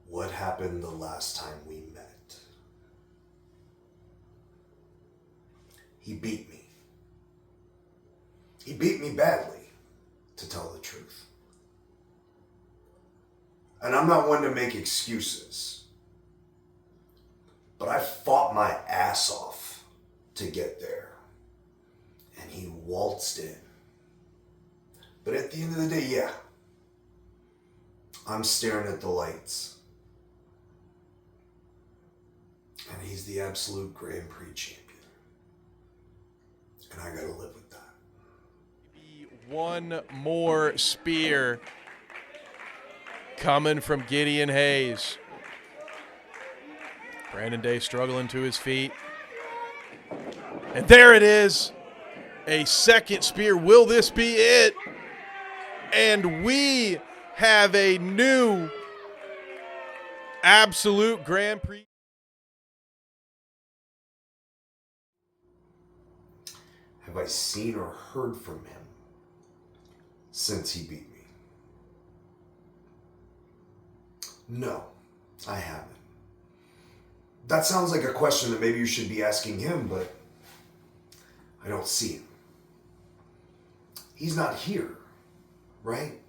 What happened the last time we met? He beat me. He beat me badly, to tell the truth. And I'm not one to make excuses, but I fought my ass off to get there. And he waltzed in. But at the end of the day, yeah, I'm staring at the lights. And he's the absolute Grand Prix champion. And I gotta live with that. One more spear coming from Gideon Hayes. Brandon Day struggling to his feet. And there it is. A second spear. Will this be it? And we have a new absolute Grand Prix. Have I seen or heard from him since he beat me? No, I haven't. That sounds like a question that maybe you should be asking him, but I don't see him. He's not here, right?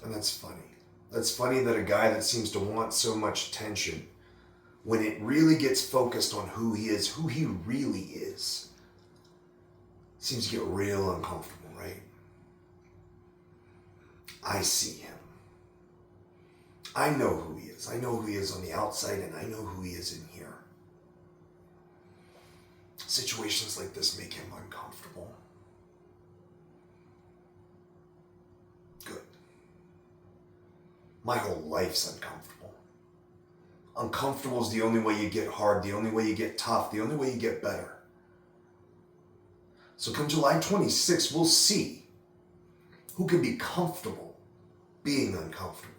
And that's funny. That's funny that a guy that seems to want so much attention, when it really gets focused on who he is, who he really is, seems to get real uncomfortable, right? I see him. I know who he is. I know who he is on the outside, and I know who he is in here. Situations like this make him uncomfortable. Good. My whole life's uncomfortable. Uncomfortable is the only way you get hard, the only way you get tough, the only way you get better. So come July 26th, we'll see who can be comfortable being uncomfortable.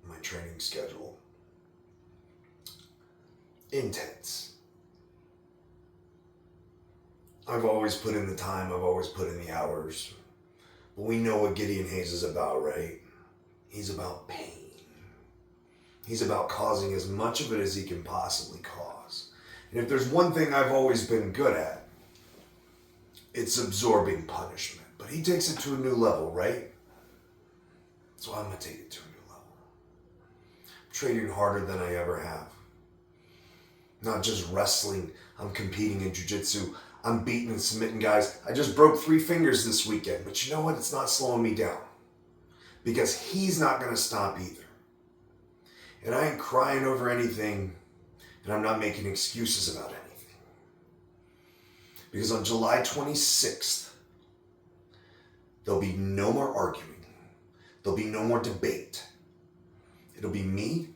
My training schedule. Intense. I've always put in the time, I've always put in the hours. But we know what Gideon Hayes is about, right? He's about pain. He's about causing as much of it as he can possibly cause. And if there's one thing I've always been good at, it's absorbing punishment. But he takes it to a new level, right? So I'm going to take it to a new level. I'm training harder than I ever have. Not just wrestling, I'm competing in jiu-jitsu. I'm beating and submitting guys. I just broke 3 fingers this weekend, but you know what? It's not slowing me down. Because he's not going to stop either. And I ain't crying over anything, and I'm not making excuses about anything. Because on July 26th, there'll be no more arguing. There'll be no more debate. It'll be me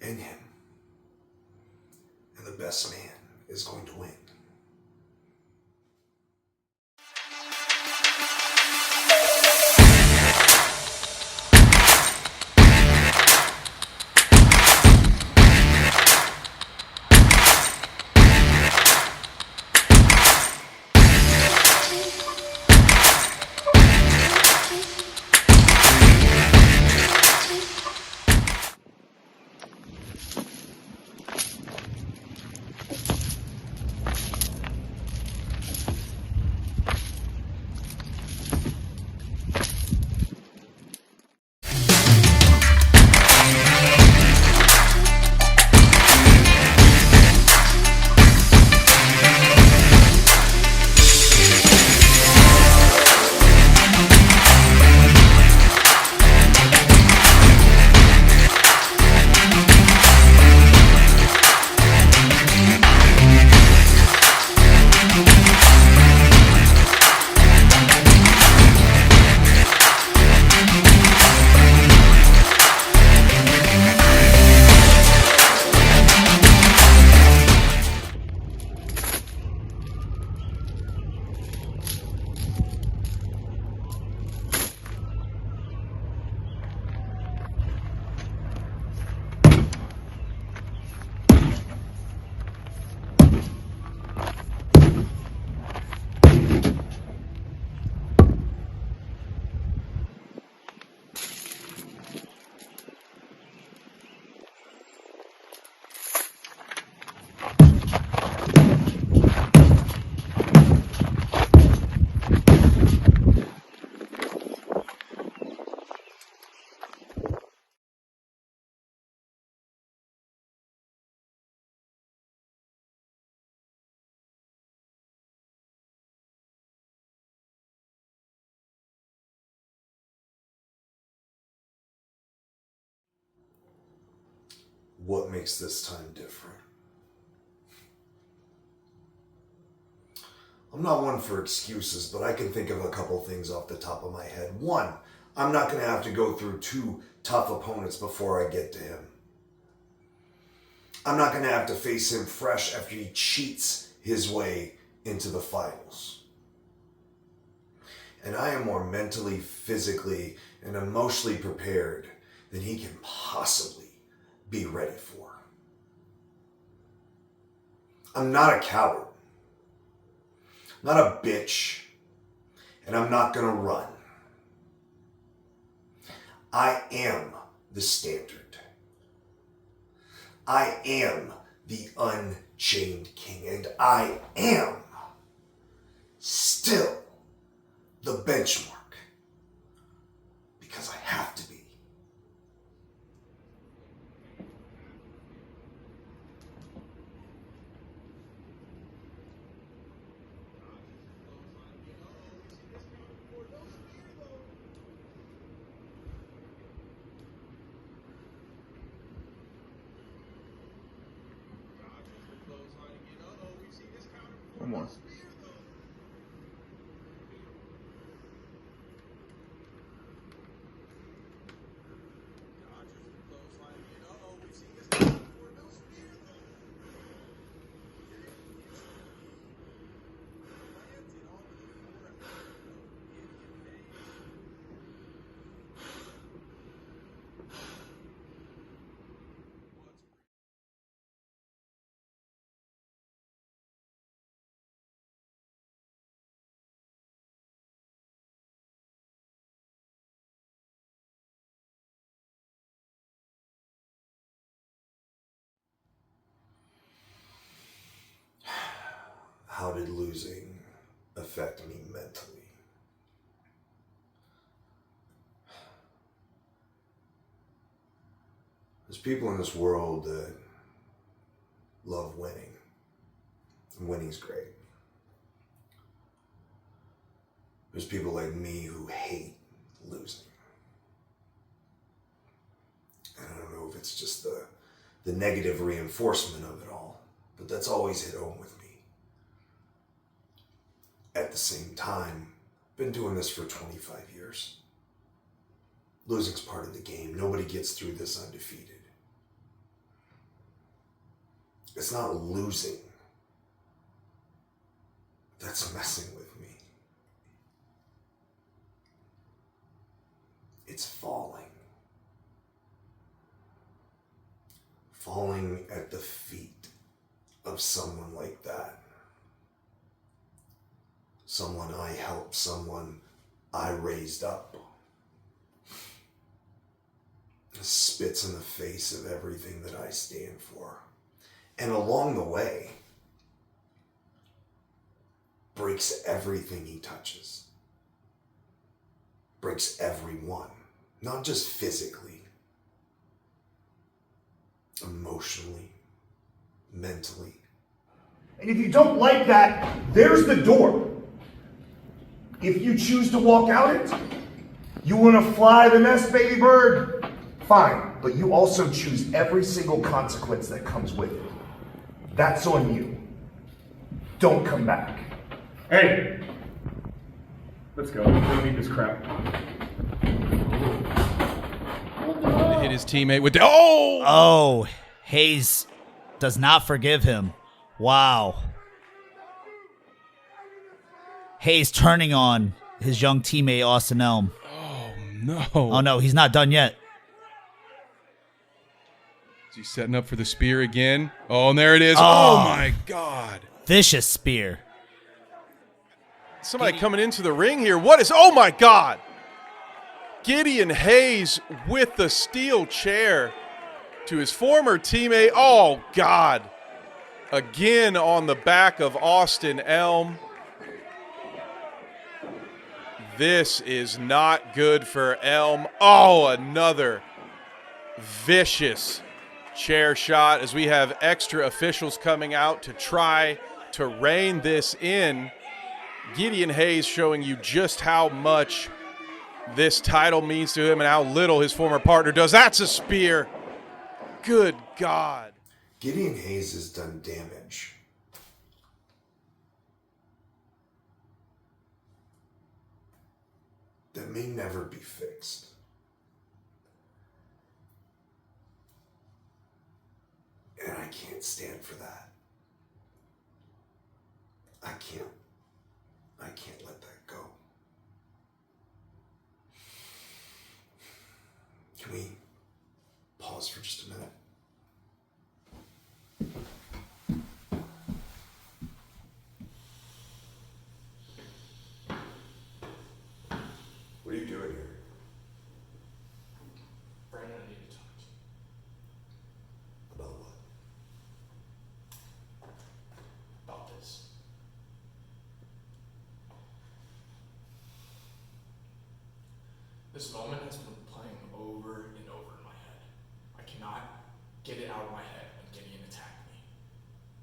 and him. And the best man is going to win. What makes this time different? I'm not one for excuses, but I can think of a couple things off the top of my head. One, I'm not going to have to go through 2 tough opponents before I get to him. I'm not going to have to face him fresh after he cheats his way into the finals. And I am more mentally, physically, and emotionally prepared than he can possibly be ready for. I'm not a coward. I'm not a bitch. And I'm not going to run. I am the standard. I am the Unchained King. And I am still the benchmark. Because I have to be. One more. how did losing affect me mentally? There's people in this world that love winning. And winning's great. There's people like me who hate losing. And I don't know if it's just the negative reinforcement of it all, but that's always hit home with me. At the same time, I've been doing this for 25 years. Losing's part of the game. Nobody gets through this undefeated. It's not losing that's messing with me. It's falling. Falling at the feet of someone like that. Someone I helped, someone I raised up. Spits in the face of everything that I stand for. And along the way, breaks everything he touches. Breaks everyone. Not just physically, emotionally, mentally. And if you don't like that, there's the door. If you choose to walk out it, you want to fly the nest, baby bird, fine. But you also choose every single consequence that comes with it. That's on you. Don't come back. Hey! Let's go. We don't need this crap. He hit his teammate with the... Oh! Oh, Hayes does not forgive him. Wow. Hayes turning on his young teammate, Austin Elm. No. Oh, no, he's not done yet. Is he setting up for the spear again? Oh, and there it is. Oh my God. Vicious spear. Somebody coming into the ring here. What is... Oh, my God. Gideon Hayes with the steel chair to his former teammate. Oh, God. Again on the back of Austin Elm. This is not good for Elm. Oh, another vicious chair shot as we have extra officials coming out to try to rein this in. Gideon Hayes showing you just how much this title means to him and how little his former partner does. That's a spear. Good God. Gideon Hayes has done damage. That may never be fixed. And I can't stand for that. I can't let that go. Can we pause for just a minute? What are you doing here? Brandon, I need to talk to you. About what? About this. This moment has been playing over and over in my head. I cannot get it out of my head when Gideon attacked me.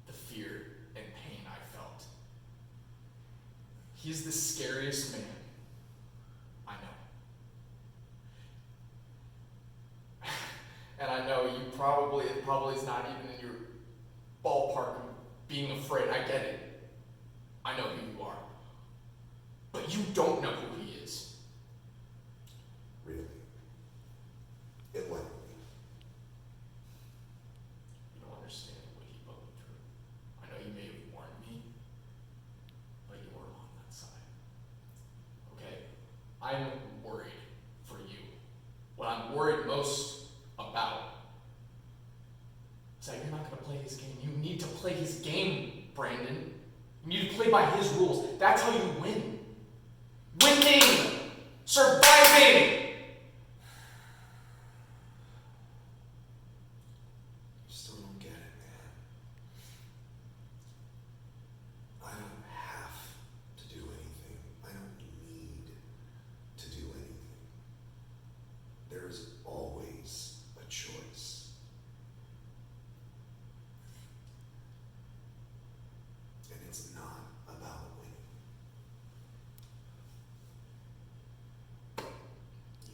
The fear and pain I felt. He's the scariest man I know. And I know it probably is not even in your ballpark of being afraid. I get it. I know who you are. But you don't know who he is. Really? Enlighten me. You don't understand what he put me through. I know you may have warned me, but you weren't on that side. Okay? I'm worried for you. What I'm worried most about is that you're not going to play his game. You need to play his game, Brandon. You need to play by his rules. That's how you win. Winning! Surviving! Still don't get it, man. I don't there's always a choice. And it's not about winning.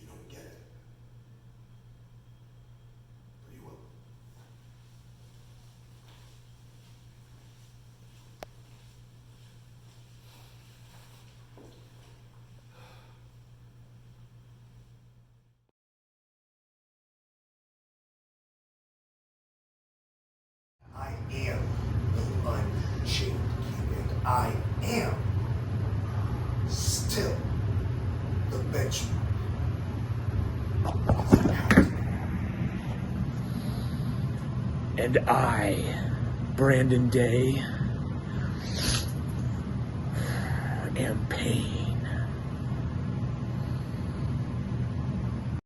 You don't get it. But you will. I am the Unchained King, and I am still the benchmark. Because I have to be. And I, Brandon Day, am pain.